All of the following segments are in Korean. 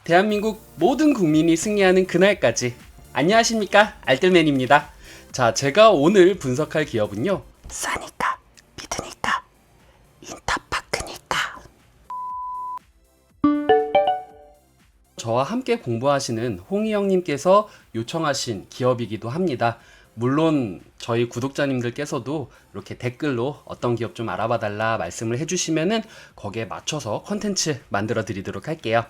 대한민국 모든 국민이 승리하는 그날까지. 안녕하십니까, 알뜰맨입니다. 자, 제가 오늘 분석할 기업은요, 싸니까 믿으니까 인터파크니까. 저와 함께 공부하시는 홍희영님께서 요청하신 기업이기도 합니다. 물론 저희 구독자님들께서도 이렇게 댓글로 어떤 기업 좀 알아봐 달라 말씀을 해주시면은 거기에 맞춰서 컨텐츠 만들어 드리도록 할게요.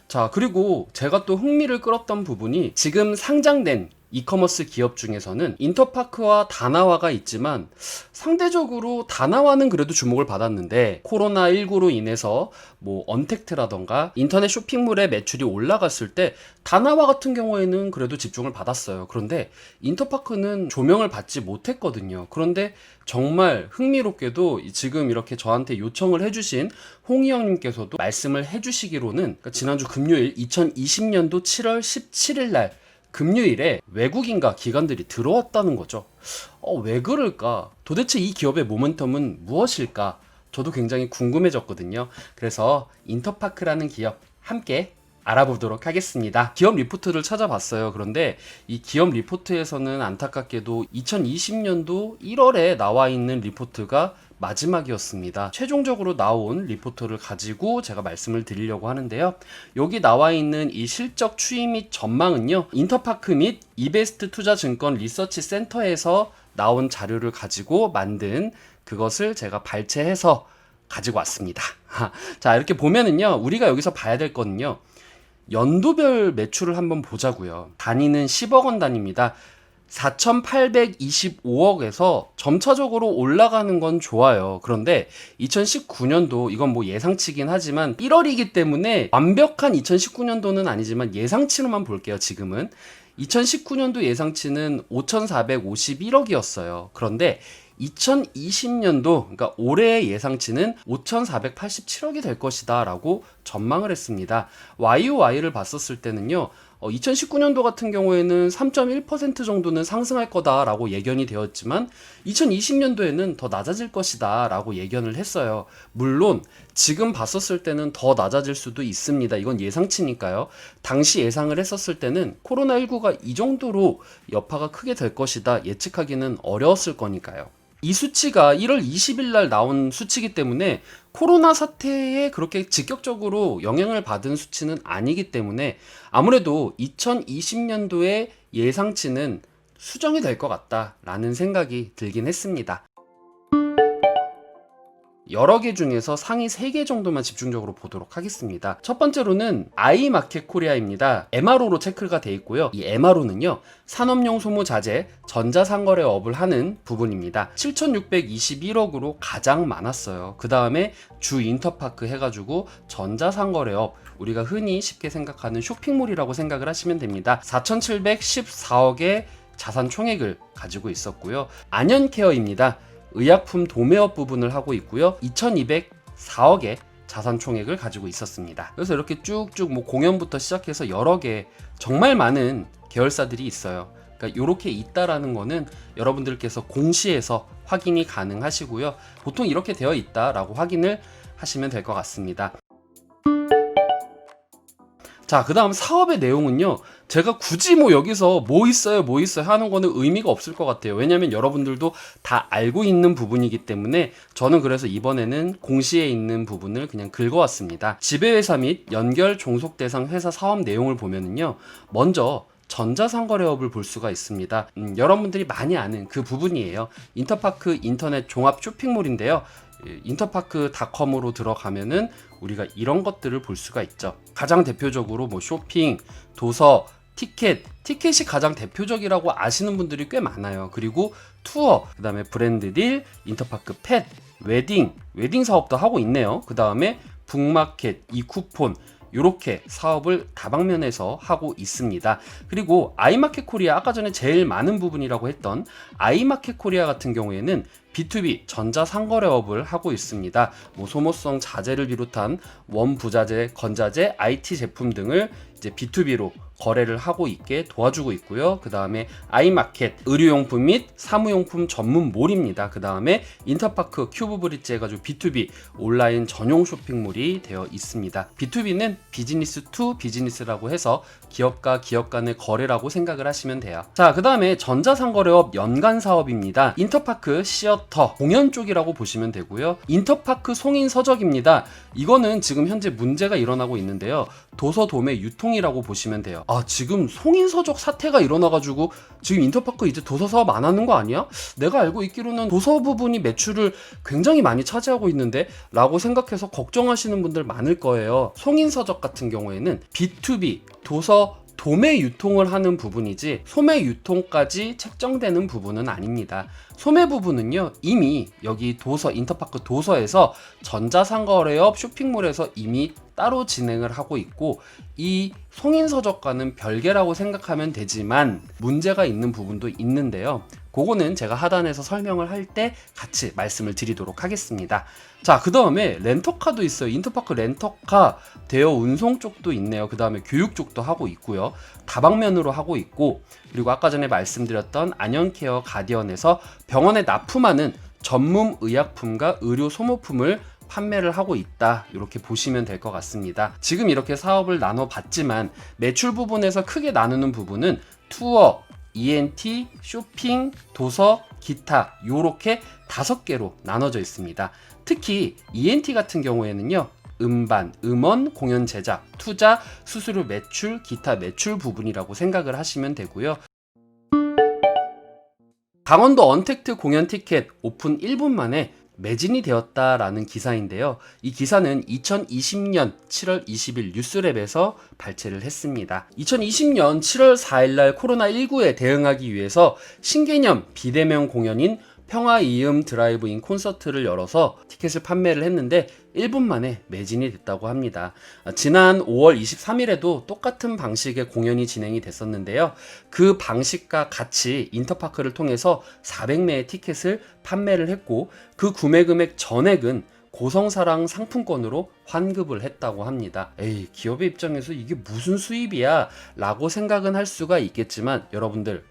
자, 그리고 제가 또 흥미를 끌었던 부분이 지금 상장된 이커머스 기업 중에서는 인터파크와 다나와가 있지만 상대적으로 다나와는 그래도 주목을 받았는데 코로나19로 인해서 뭐 언택트라던가 인터넷 쇼핑몰의 매출이 올라갔을 때 다나와 같은 경우에는 그래도 집중을 받았어요. 그런데 인터파크는 조명을 받지 못했거든요. 그런데 정말 흥미롭게도 지금 이렇게 저한테 요청을 해주신 홍희영님께서도 말씀을 해주시기로는 그러니까 지난주 금요일 2020년도 7월 17일 날 금요일에 외국인과 기관들이 들어왔다는 거죠. 왜 그럴까? 도대체 이 기업의 모멘텀은 무엇일까? 저도 굉장히 궁금해졌거든요. 그래서 인터파크라는 기업 함께 알아보도록 하겠습니다. 기업 리포트를 찾아봤어요. 그런데 이 기업 리포트에서는 안타깝게도 2020년도 1월에 나와 있는 리포트가 마지막이었습니다. 최종적으로 나온 리포트를 가지고 제가 말씀을 드리려고 하는데요. 여기 나와 있는 이 실적 추이 및 전망은요, 인터파크 및 이베스트 투자증권 리서치 센터에서 나온 자료를 가지고 만든 그것을 제가 발췌해서 가지고 왔습니다. 자, 이렇게 보면은요, 우리가 여기서 봐야 될 거는요, 연도별 매출을 한번 보자고요. 단위는 10억 원 단위입니다. 4,825억에서 점차적으로 올라가는 건 좋아요. 그런데 2019년도 이건 뭐 예상치긴 하지만 1월이기 때문에 완벽한 2019년도는 아니지만 예상치로만 볼게요. 지금은 2019년도 예상치는 5,451억이었어요. 그런데 2020년도, 그러니까 올해의 예상치는 5,487억이 될 것이다 라고 전망을 했습니다. YOY를 봤었을 때는요, 2019년도 같은 경우에는 3.1% 정도는 상승할 거다라고 예견이 되었지만 2020년도에는 더 낮아질 것이다 라고 예견을 했어요. 물론 지금 봤었을 때는 더 낮아질 수도 있습니다. 이건 예상치니까요. 당시 예상을 했었을 때는 코로나19가 이 정도로 여파가 크게 될 것이다 예측하기는 어려웠을 거니까요. 이 수치가 1월 20일 날 나온 수치이기 때문에 코로나 사태에 그렇게 직접적으로 영향을 받은 수치는 아니기 때문에 아무래도 2020년도의 예상치는 수정이 될 것 같다라는 생각이 들긴 했습니다. 여러 개 중에서 상위 3개 정도만 집중적으로 보도록 하겠습니다. 첫 번째로는 아이마켓 코리아입니다. MRO로 체크가 되어 있고요. 이 MRO는요, 산업용 소모자재, 전자상거래업을 하는 부분입니다. 7,621억으로 가장 많았어요. 그 다음에 주 인터파크 해가지고 전자상거래업, 우리가 흔히 쉽게 생각하는 쇼핑몰이라고 생각을 하시면 됩니다. 4,714억의 자산 총액을 가지고 있었고요. 안현케어입니다. 의약품 도매업 부분을 하고 있고요. 2204억의 자산 총액을 가지고 있었습니다. 그래서 이렇게 쭉쭉 뭐 공연부터 시작해서 여러 개 정말 많은 계열사들이 있어요. 그러니까 이렇게 있다라는 거는 여러분들께서 공시에서 확인이 가능하시고요. 보통 이렇게 되어 있다라고 확인을 하시면 될 것 같습니다. 자, 그 다음 사업의 내용은요, 제가 굳이 뭐 여기서 뭐 있어요 하는 거는 의미가 없을 것 같아요. 왜냐면 여러분들도 다 알고 있는 부분이기 때문에 저는 그래서 이번에는 공시에 있는 부분을 그냥 긁어왔습니다. 지배회사 및 연결 종속 대상 회사 사업 내용을 보면은요, 먼저 전자상거래업을 볼 수가 있습니다. 여러분들이 많이 아는 그 부분이에요. 인터파크 인터넷 종합 쇼핑몰인데요. 인터파크닷컴으로 들어가면은 우리가 이런 것들을 볼 수가 있죠. 가장 대표적으로 뭐 쇼핑, 도서, 티켓이 가장 대표적이라고 아시는 분들이 꽤 많아요. 그리고 투어, 그 다음에 브랜드 딜, 인터파크 펫, 웨딩 사업도 하고 있네요. 그 다음에 북마켓, 이쿠폰, 이렇게 사업을 다방면에서 하고 있습니다. 그리고 아이마켓 코리아, 아까 전에 제일 많은 부분이라고 했던 아이마켓 코리아 같은 경우에는 B2B 전자상거래업을 하고 있습니다. 뭐 소모성 자재를 비롯한 원부자재, 건자재, IT 제품 등을 이제 B2B로 거래를 하고 있게 도와주고 있고요. 그 다음에 아이마켓, 의류용품 및 사무용품 전문몰입니다. 그 다음에 인터파크, 큐브브릿지 해가지고 B2B 온라인 전용 쇼핑몰이 되어 있습니다. B2B는 비즈니스 투 비즈니스라고 해서 기업과 기업 간의 거래라고 생각을 하시면 돼요. 자, 그 다음에 전자상거래업 연간 사업입니다. 인터파크 시어터 공연 쪽이라고 보시면 되고요. 인터파크 송인서적입니다. 이거는 지금 현재 문제가 일어나고 있는데요. 도서 도매 유통이라고 보시면 돼요. 아, 지금 송인서적 사태가 일어나가지고 지금 인터파크 이제 도서 사업 안 하는 거 아니야? 내가 알고 있기로는 도서 부분이 매출을 굉장히 많이 차지하고 있는데 라고 생각해서 걱정하시는 분들 많을 거예요. 송인서적 같은 경우에는 B2B 도서 도매 유통을 하는 부분이지 소매 유통까지 책정되는 부분은 아닙니다. 소매 부분은요, 이미 여기 도서 인터파크 도서에서 전자상거래업 쇼핑몰에서 이미 따로 진행을 하고 있고, 이 송인서적과는 별개라고 생각하면 되지만 문제가 있는 부분도 있는데요. 그거는 제가 하단에서 설명을 할 때 같이 말씀을 드리도록 하겠습니다. 자, 그 다음에 렌터카도 있어요. 인터파크 렌터카 대여 운송 쪽도 있네요. 그 다음에 교육 쪽도 하고 있고요. 다방면으로 하고 있고, 그리고 아까 전에 말씀드렸던 안현케어 가디언에서 병원에 납품하는 전문 의약품과 의료 소모품을 판매를 하고 있다, 이렇게 보시면 될 것 같습니다. 지금 이렇게 사업을 나눠봤지만 매출 부분에서 크게 나누는 부분은 투어, ENT, 쇼핑, 도서, 기타 요렇게 5개로 나눠져 있습니다. 특히 ENT 같은 경우에는요, 음반, 음원, 공연 제작, 투자, 수수료 매출, 기타 매출 부분이라고 생각을 하시면 되고요. 강원도 언택트 공연 티켓 오픈 1분 만에 매진이 되었다라는 기사인데요. 이 기사는 2020년 7월 20일 뉴스랩에서 발췌를 했습니다. 2020년 7월 4일날 코로나19에 대응하기 위해서 신개념 비대면 공연인 평화이음 드라이브인 콘서트를 열어서 티켓을 판매를 했는데 1분 만에 매진이 됐다고 합니다. 지난 5월 23일에도 똑같은 방식의 공연이 진행이 됐었는데요. 그 방식과 같이 인터파크를 통해서 400매의 티켓을 판매를 했고, 그 구매 금액 전액은 고성사랑 상품권으로 환급을 했다고 합니다. 에이, 기업의 입장에서 이게 무슨 수입이야? 라고 생각은 할 수가 있겠지만, 여러분들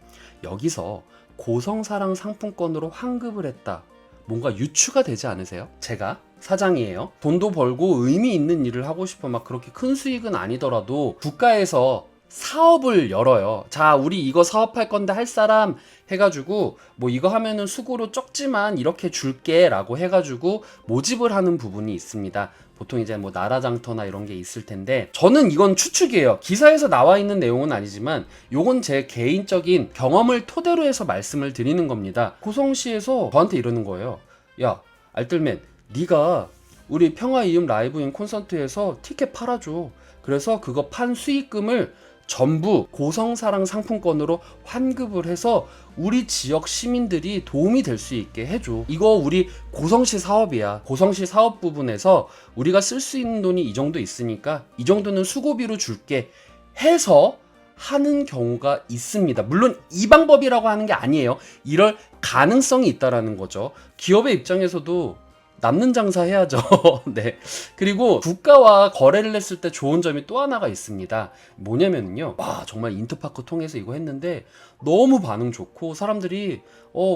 여기서 고성사랑 상품권으로 환급을 했다, 뭔가 유추가 되지 않으세요? 제가 사장이에요. 돈도 벌고 의미 있는 일을 하고 싶어 막 그렇게 큰 수익은 아니더라도 국가에서 사업을 열어요. 자, 우리 이거 사업할 건데 할 사람 해가지고 뭐 이거 하면은 수고료 적지만 이렇게 줄게 라고 해가지고 모집을 하는 부분이 있습니다. 보통 이제 뭐 나라장터나 이런 게 있을 텐데, 저는 이건 추측이에요. 기사에서 나와 있는 내용은 아니지만 요건 제 개인적인 경험을 토대로 해서 말씀을 드리는 겁니다. 고성시에서 저한테 이러는 거예요. 야, 알뜰맨, 네가 우리 평화이음 라이브인 콘서트에서 티켓 팔아줘. 그래서 그거 판 수익금을 전부 고성사랑 상품권으로 환급을 해서 우리 지역 시민들이 도움이 될 수 있게 해줘. 이거 우리 고성시 사업이야. 고성시 사업 부분에서 우리가 쓸 수 있는 돈이 이 정도 있으니까 이 정도는 수고비로 줄게 해서 하는 경우가 있습니다. 물론 이 방법이라고 하는 게 아니에요. 이럴 가능성이 있다라는 거죠. 기업의 입장에서도 남는 장사 해야죠. 네. 그리고 국가와 거래를 했을 때 좋은 점이 또 하나가 있습니다. 뭐냐면요, 와, 정말 인터파크 통해서 이거 했는데 너무 반응 좋고 사람들이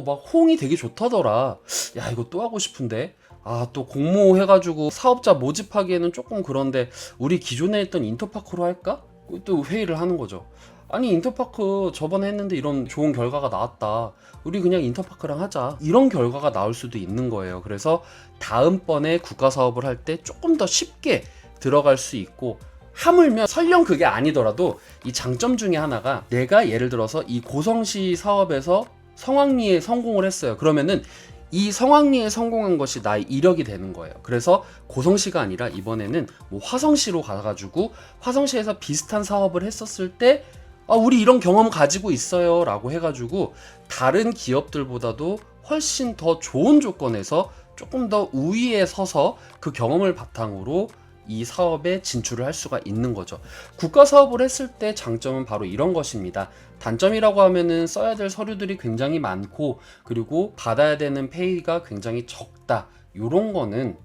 막 호응이 되게 좋다더라. 야, 이거 또 하고 싶은데. 아, 또 공모 해가지고 사업자 모집하기에는 조금 그런데 우리 기존에 했던 인터파크로 할까? 또 회의를 하는 거죠. 아니, 인터파크 저번에 했는데 이런 좋은 결과가 나왔다, 우리 그냥 인터파크랑 하자, 이런 결과가 나올 수도 있는 거예요. 그래서 다음번에 국가 사업을 할 때 조금 더 쉽게 들어갈 수 있고, 하물며 설령 그게 아니더라도 이 장점 중에 하나가, 내가 예를 들어서 이 고성시 사업에서 성황리에 성공을 했어요. 그러면은 이 성황리에 성공한 것이 나의 이력이 되는 거예요. 그래서 고성시가 아니라 이번에는 뭐 화성시로 가가지고 화성시에서 비슷한 사업을 했었을 때 우리 이런 경험 가지고 있어요 라고 해가지고 다른 기업들보다도 훨씬 더 좋은 조건에서 조금 더 우위에 서서 그 경험을 바탕으로 이 사업에 진출을 할 수가 있는 거죠. 국가 사업을 했을 때 장점은 바로 이런 것입니다. 단점이라고 하면은 써야 될 서류들이 굉장히 많고, 그리고 받아야 되는 페이가 굉장히 적다. 요런 거는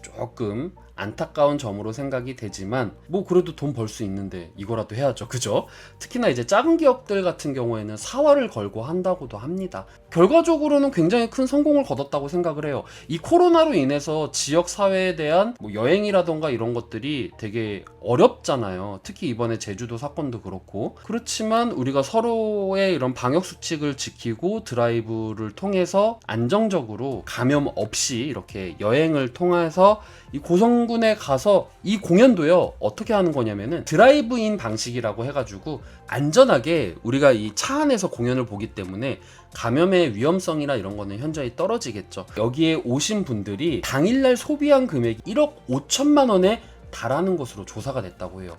조금 안타까운 점으로 생각이 되지만, 뭐 그래도 돈 벌 수 있는데 이거라도 해야죠. 그죠? 특히나 이제 작은 기업들 같은 경우에는 사활을 걸고 한다고도 합니다. 결과적으로는 굉장히 큰 성공을 거뒀다고 생각을 해요. 이 코로나로 인해서 지역 사회에 대한 뭐 여행이라던가 이런 것들이 되게 어렵잖아요. 특히 이번에 제주도 사건도 그렇고. 그렇지만 우리가 서로의 이런 방역 수칙을 지키고 드라이브를 통해서 안정적으로 감염 없이 이렇게 여행을 통해서 이 고성군에 가서, 이 공연도요 어떻게 하는 거냐면은 드라이브인 방식이라고 해가지고 안전하게 우리가 이 차 안에서 공연을 보기 때문에 감염의 위험성이나 이런 거는 현저히 떨어지겠죠. 여기에 오신 분들이 당일날 소비한 금액이 1억 5천만 원에 달하는 것으로 조사가 됐다고 해요.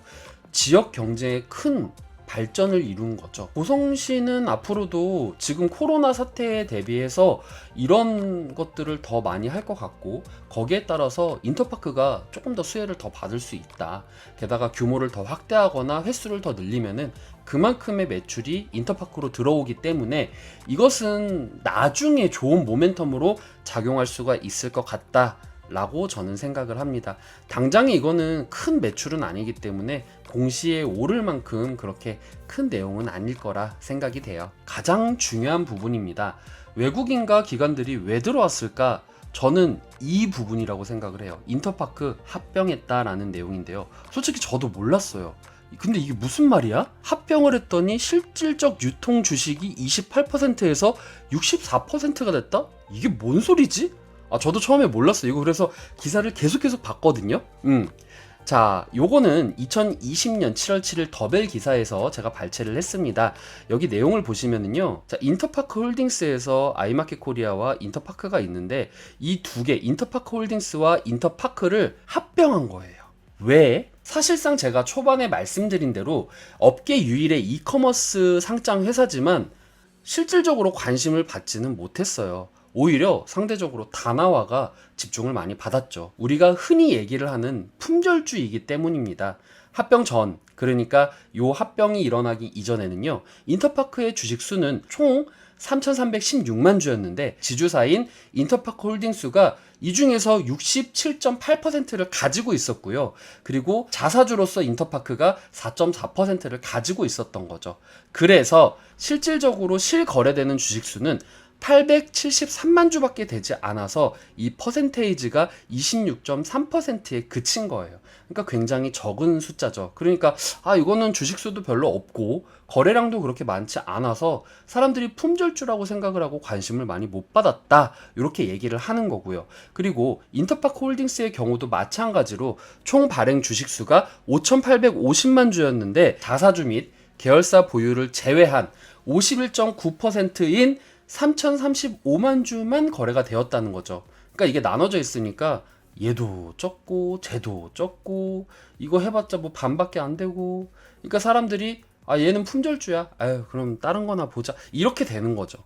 지역 경제에 큰 발전을 이룬 거죠. 고성시는 앞으로도 지금 코로나 사태에 대비해서 이런 것들을 더 많이 할 것 같고, 거기에 따라서 인터파크가 조금 더 수혜를 더 받을 수 있다. 게다가 규모를 더 확대하거나 횟수를 더 늘리면은 그만큼의 매출이 인터파크로 들어오기 때문에 이것은 나중에 좋은 모멘텀으로 작용할 수가 있을 것 같다 라고 저는 생각을 합니다. 당장에 이거는 큰 매출은 아니기 때문에 공시에 오를 만큼 그렇게 큰 내용은 아닐 거라 생각이 돼요. 가장 중요한 부분입니다. 외국인과 기관들이 왜 들어왔을까? 저는 이 부분이라고 생각을 해요. 인터파크 합병했다라는 내용인데요. 솔직히 저도 몰랐어요. 근데 이게 무슨 말이야? 합병을 했더니 실질적 유통 주식이 28%에서 64%가 됐다? 이게 뭔 소리지? 저도 처음에 몰랐어요. 이거 그래서 기사를 계속 봤거든요. 자, 요거는 2020년 7월 7일 더벨 기사에서 제가 발췌를 했습니다. 여기 내용을 보시면은요. 자, 인터파크 홀딩스에서 아이마켓 코리아와 인터파크가 있는데, 이 두 개, 인터파크 홀딩스와 인터파크를 합병한 거예요. 왜? 사실상 제가 초반에 말씀드린 대로 업계 유일의 이커머스 상장 회사지만 실질적으로 관심을 받지는 못했어요. 오히려 상대적으로 다나와가 집중을 많이 받았죠. 우리가 흔히 얘기를 하는 품절주의이기 때문입니다. 합병 전, 그러니까 요 합병이 일어나기 이전에는요, 인터파크의 주식 수는 총 3,316만 주였는데 지주사인 인터파크 홀딩스가 이 중에서 67.8%를 가지고 있었고요. 그리고 자사주로서 인터파크가 4.4%를 가지고 있었던 거죠. 그래서 실질적으로 실거래되는 주식수는 873만 주밖에 되지 않아서 이 퍼센테이지가 26.3%에 그친 거예요. 그러니까 굉장히 적은 숫자죠. 그러니까 이거는 주식수도 별로 없고 거래량도 그렇게 많지 않아서 사람들이 품절주라고 생각을 하고 관심을 많이 못 받았다, 이렇게 얘기를 하는 거고요. 그리고 인터파크 홀딩스의 경우도 마찬가지로 총 발행 주식수가 5,850만 주였는데 자사주 및 계열사 보유를 제외한 51.9%인 3,035만 주만 거래가 되었다는 거죠. 그러니까 이게 나눠져 있으니까 얘도 적고 쟤도 적고 이거 해봤자 뭐 반밖에 안 되고, 그러니까 사람들이 얘는 품절주야, 그럼 다른 거나 보자, 이렇게 되는 거죠.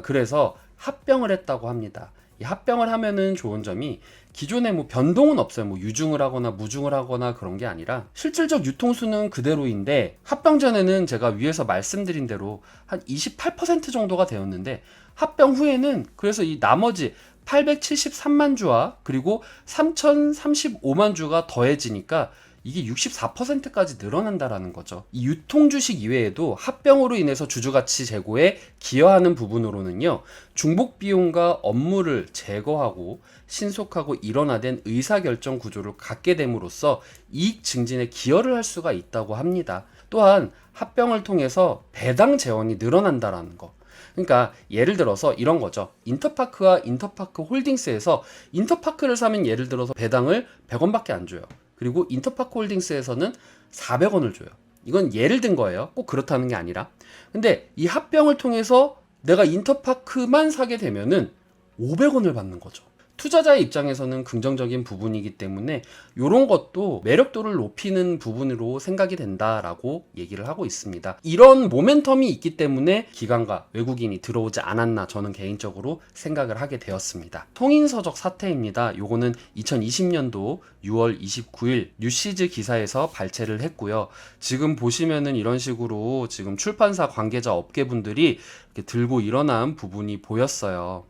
그래서 합병을 했다고 합니다. 이 합병을 하면은 좋은 점이 기존에 뭐 변동은 없어요. 뭐 유증을 하거나 무증을 하거나 그런 게 아니라 실질적 유통수는 그대로인데, 합병 전에는 제가 위에서 말씀드린 대로 한 28% 정도가 되었는데, 합병 후에는 그래서 이 나머지 873만 주와 그리고 3,035만 주가 더해지니까 이게 64%까지 늘어난다라는 거죠. 이 유통주식 이외에도 합병으로 인해서 주주가치 제고에 기여하는 부분으로는요, 중복 비용과 업무를 제거하고 신속하고 일원화된 의사결정 구조를 갖게 됨으로써 이익 증진에 기여를 할 수가 있다고 합니다. 또한 합병을 통해서 배당 재원이 늘어난다라는 거. 그러니까 예를 들어서 이런 거죠. 인터파크와 인터파크 홀딩스에서 인터파크를 사면 예를 들어서 배당을 100원밖에 안 줘요. 그리고 인터파크 홀딩스에서는 400원을 줘요. 이건 예를 든 거예요. 꼭 그렇다는 게 아니라. 근데 이 합병을 통해서 내가 인터파크만 사게 되면은 500원을 받는 거죠. 투자자의 입장에서는 긍정적인 부분이기 때문에 이런 것도 매력도를 높이는 부분으로 생각이 된다라고 얘기를 하고 있습니다. 이런 모멘텀이 있기 때문에 기관과 외국인이 들어오지 않았나 저는 개인적으로 생각을 하게 되었습니다. 송인서적 사태입니다. 요거는 2020년도 6월 29일 뉴시즈 기사에서 발췌를 했고요. 지금 보시면은 이런 식으로 지금 출판사 관계자 업계분들이 이렇게 들고 일어난 부분이 보였어요.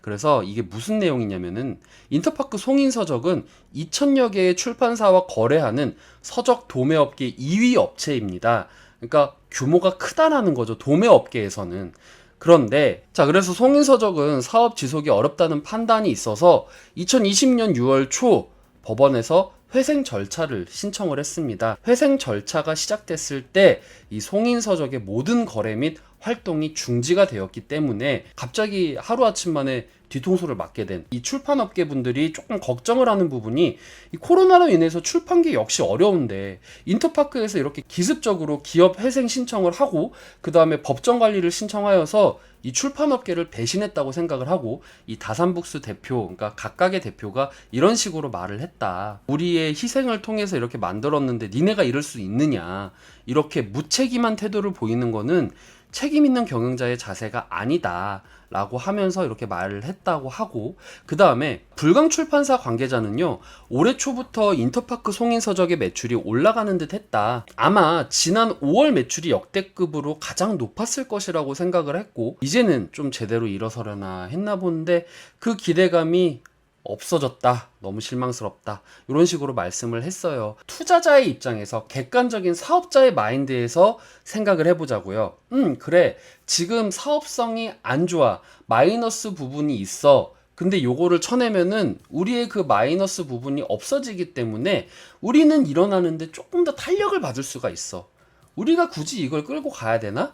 그래서 이게 무슨 내용이냐면은 인터파크 송인서적은 2000여 개의 출판사와 거래하는 서적 도매업계 2위 업체입니다. 그러니까 규모가 크다라는 거죠. 도매업계에서는. 그런데 그래서 송인서적은 사업 지속이 어렵다는 판단이 있어서 2020년 6월 초 법원에서 회생 절차를 신청을 했습니다. 회생 절차가 시작됐을 때 이 송인서적의 모든 거래 및 활동이 중지가 되었기 때문에 갑자기 하루아침 만에 뒤통수를 맞게 된 이 출판업계 분들이 조금 걱정을 하는 부분이, 이 코로나로 인해서 출판계 역시 어려운데 인터파크에서 이렇게 기습적으로 기업 회생 신청을 하고 그 다음에 법정 관리를 신청하여서 이 출판업계를 배신했다고 생각을 하고, 이 다산북스 대표, 그러니까 각각의 대표가 이런 식으로 말을 했다. 우리의 희생을 통해서 이렇게 만들었는데 니네가 이럴 수 있느냐, 이렇게 무책임한 태도를 보이는 거는 책임 있는 경영자의 자세가 아니다 라고 하면서 이렇게 말을 했다고 하고, 그 다음에 불강 출판사 관계자는요, 올해 초부터 인터파크 송인서적의 매출이 올라가는 듯 했다. 아마 지난 5월 매출이 역대급으로 가장 높았을 것이라고 생각을 했고 이제는 좀 제대로 일어서려나 했나 본데 그 기대감이 없어졌다. 너무 실망스럽다. 이런 식으로 말씀을 했어요. 투자자의 입장에서 객관적인 사업자의 마인드에서 생각을 해보자고요. 그래. 지금 사업성이 안 좋아. 마이너스 부분이 있어. 근데 요거를 쳐내면은 우리의 그 마이너스 부분이 없어지기 때문에 우리는 일어나는데 조금 더 탄력을 받을 수가 있어. 우리가 굳이 이걸 끌고 가야 되나?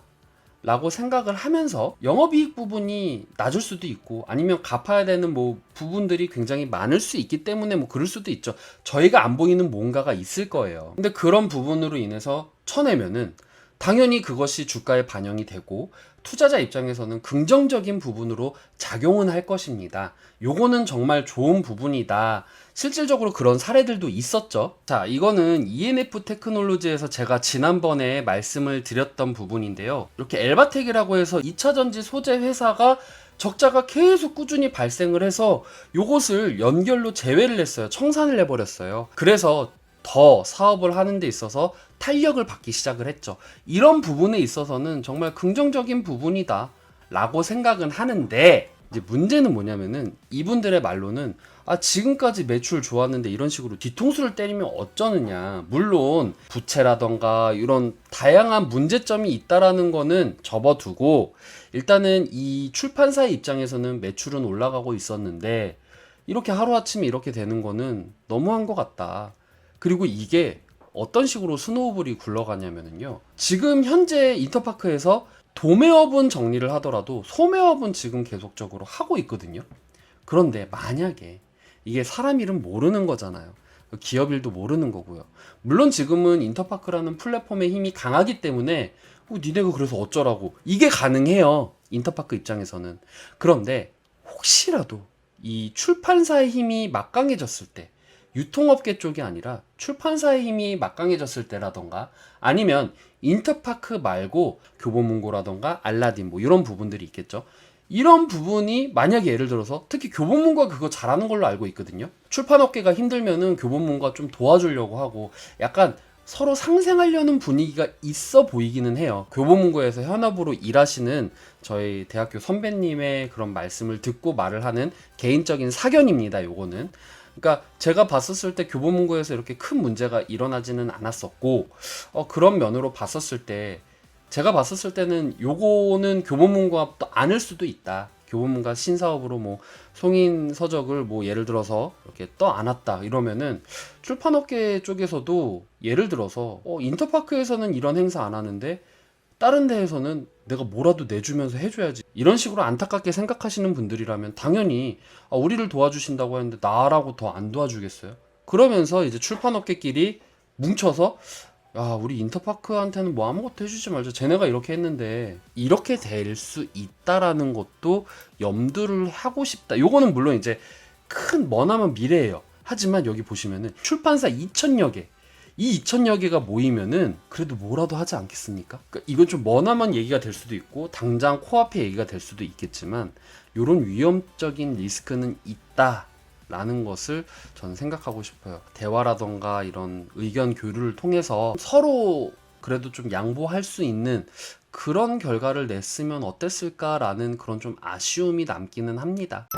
라고 생각을 하면서 영업이익 부분이 낮을 수도 있고 아니면 갚아야 되는 뭐 부분들이 굉장히 많을 수 있기 때문에 뭐 그럴 수도 있죠. 저희가 안 보이는 뭔가가 있을 거예요. 근데 그런 부분으로 인해서 쳐내면은 당연히 그것이 주가에 반영이 되고 투자자 입장에서는 긍정적인 부분으로 작용은 할 것입니다. 요거는 정말 좋은 부분이다. 실질적으로 그런 사례들도 있었죠. 자, 이거는 ENF 테크놀로지에서 제가 지난번에 말씀을 드렸던 부분인데요. 이렇게 엘바텍이라고 해서 2차전지 소재 회사가 적자가 계속 꾸준히 발생을 해서 요것을 연결로 제외를 했어요. 청산을 해버렸어요. 그래서 더 사업을 하는 데 있어서 탄력을 받기 시작을 했죠. 이런 부분에 있어서는 정말 긍정적인 부분이다 라고 생각은 하는데, 이제 문제는 뭐냐면은 이분들의 말로는 지금까지 매출 좋았는데 이런 식으로 뒤통수를 때리면 어쩌느냐. 물론 부채라던가 이런 다양한 문제점이 있다라는 거는 접어두고 일단은 이 출판사의 입장에서는 매출은 올라가고 있었는데 이렇게 하루아침에 이렇게 되는 거는 너무한 것 같다. 그리고 이게 어떤 식으로 스노우볼이 굴러가냐면요. 지금 현재 인터파크에서 도매업은 정리를 하더라도 소매업은 지금 계속적으로 하고 있거든요. 그런데 만약에 이게 사람 일은 모르는 거잖아요. 기업 일도 모르는 거고요. 물론 지금은 인터파크라는 플랫폼의 힘이 강하기 때문에 니네가 그래서 어쩌라고 이게 가능해요. 인터파크 입장에서는. 그런데 혹시라도 이 출판사의 힘이 막강해졌을 때, 유통업계 쪽이 아니라 출판사의 힘이 막강해졌을 때라던가 아니면 인터파크 말고 교보문고라던가 알라딘 뭐 이런 부분들이 있겠죠. 이런 부분이 만약에 예를 들어서 특히 교보문고가 그거 잘하는 걸로 알고 있거든요. 출판업계가 힘들면은 교보문고가 좀 도와주려고 하고 약간 서로 상생하려는 분위기가 있어 보이기는 해요. 교보문고에서 현업으로 일하시는 저희 대학교 선배님의 그런 말씀을 듣고 말을 하는 개인적인 사견입니다. 요거는. 그러니까 제가 봤었을 때 교보문고에서 이렇게 큰 문제가 일어나지는 않았었고 그런 면으로 봤었을 때 제가 봤었을 때는 요거는 교보문고가 또 아닐 수도 있다. 교보문고 신사업으로 뭐 송인서적을 뭐 예를 들어서 이렇게 떠 안았다 이러면은 출판업계 쪽에서도 예를 들어서 인터파크에서는 이런 행사 안 하는데 다른 데에서는 내가 뭐라도 내주면서 해줘야지 이런 식으로 안타깝게 생각하시는 분들이라면 당연히 우리를 도와주신다고 했는데 나라고 더 안 도와주겠어요? 그러면서 이제 출판업계끼리 뭉쳐서 우리 인터파크한테는 뭐 아무것도 해주지 말자. 쟤네가 이렇게 했는데 이렇게 될 수 있다라는 것도 염두를 하고 싶다. 요거는 물론 이제 큰 머나먼 미래예요. 하지만 여기 보시면은 출판사 2,000여 개, 이 2,000여 개가 모이면은 그래도 뭐라도 하지 않겠습니까? 그러니까 이건 좀 머나먼 얘기가 될 수도 있고 당장 코앞의 얘기가 될 수도 있겠지만 이런 위험적인 리스크는 있다라는 것을 저는 생각하고 싶어요. 대화라던가 이런 의견 교류를 통해서 서로 그래도 좀 양보할 수 있는 그런 결과를 냈으면 어땠을까라는 그런 좀 아쉬움이 남기는 합니다.